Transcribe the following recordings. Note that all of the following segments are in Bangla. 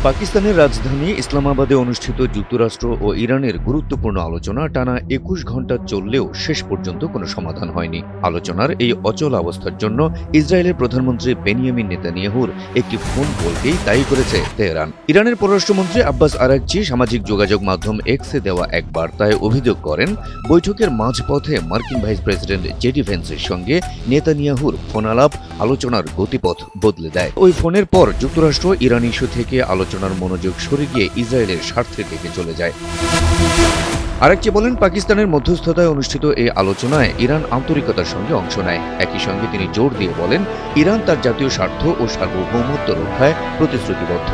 পাকিস্তানের রাজধানী ইসলামাবাদে অনুষ্ঠিত যুক্তরাষ্ট্র ও ইরানের গুরুত্বপূর্ণ আলোচনা টানা ২১ ঘণ্টা চললেও শেষ পর্যন্ত কোনো সমাধান হয়নি। আলোচনার এই অচল অবস্থার জন্য ইসরায়েলের প্রধানমন্ত্রী বেনিয়ামিন নেতানিয়াহুর একটি ফোন কলকেই দায়ী করেছে তেহরান। ইরানের পররাষ্ট্রমন্ত্রী আব্বাস আরাগচি সামাজিক যোগাযোগ মাধ্যম এক্সে দেওয়া এক বার্তায় অভিযোগ করেন, বৈঠকের মাঝপথে মার্কিন ভাইস প্রেসিডেন্ট জেডি ভেন্সের সঙ্গে নেতানিয়াহুর ফোনালাপ আলোচনার গতিপথ বদলে দেয়। ওই ফোনের পর যুক্তরাষ্ট্র ইরান ইস্যু থেকে আলোচনার মনোযোগ সরে গিয়ে ইসরায়েলের স্বার্থের দিকে চলে যায়। আরেকটি বলেন, পাকিস্তানের মধ্যস্থতায় অনুষ্ঠিত এই আলোচনায় ইরান আন্তরিকতার সঙ্গে অংশ নেয়। একই সঙ্গে তিনি জোর দিয়ে বলেন, ইরান তার জাতীয় স্বার্থ ও সার্বভৌমত্ব রক্ষায় প্রতিশ্রুতিবদ্ধ।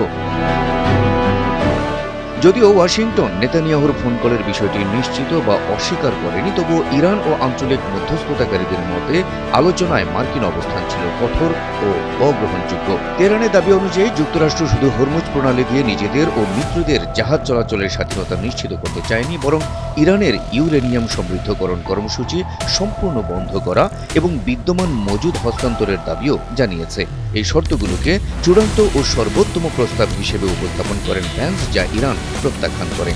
যদিও ওয়াশিংটন নেতানিয়াহুর ফোন কলের বিষয়টি নিশ্চিত বা অস্বীকার করেনি, তবুও ইরান ও আঞ্চলিক মধ্যস্থতাকারীদের মতে আলোচনায় মার্কিন অবস্থান ছিল কঠোর ও অগ্রহণযোগ্য। তেহরানের দাবি অনুযায়ী যুক্তরাষ্ট্র শুধু হরমুজ প্রণালী দিয়ে নিজেদের ও মিত্রদের জাহাজ চলাচলের স্বাধীনতা নিশ্চিত করতে চায়নি, বরং ইরানের ইউরেনিয়াম সমৃদ্ধকরণ কর্মসূচি সম্পূর্ণ বন্ধ করা এবং বিদ্যমান মজুদ হস্তান্তরের দাবিও জানিয়েছে। এই শর্তগুলোকে চূড়ান্ত ও সর্বোত্তম প্রস্তাব হিসেবে উপস্থাপন করেন ভ্যান্স, যা ইরান প্রত্যাখ্যান করে।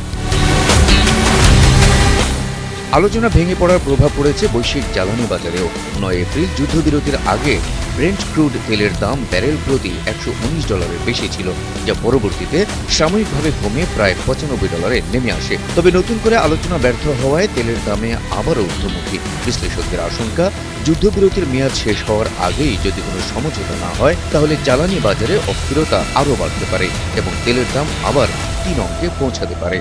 আলোচনা ভেঙে পড়ার প্রভাব পড়েছে বৈশ্বিক জ্বালানি বাজারেও। ৯ এপ্রিল যুদ্ধবিরতির আগে ব্রেন্ট ক্রুড তেলের দাম ব্যারেল প্রতি $১১৯ বেশি ছিল, যা পরবর্তীতে সাময়িকভাবে কমে প্রায় $৯৫ নেমে আসে। তবে নতুন করে আলোচনা ব্যর্থ হওয়ায় তেলের দামে আবারও ঊর্ধ্বমুখী। বিশ্লেষকদের আশঙ্কা, যুদ্ধবিরতির মেয়াদ শেষ হওয়ার আগেই যদি কোনো সমঝোতা না হয়, তাহলে জ্বালানি বাজারে অস্থিরতা আরও বাড়তে পারে এবং তেলের দাম আবার ৩ অঙ্কে পৌঁছাতে পারে।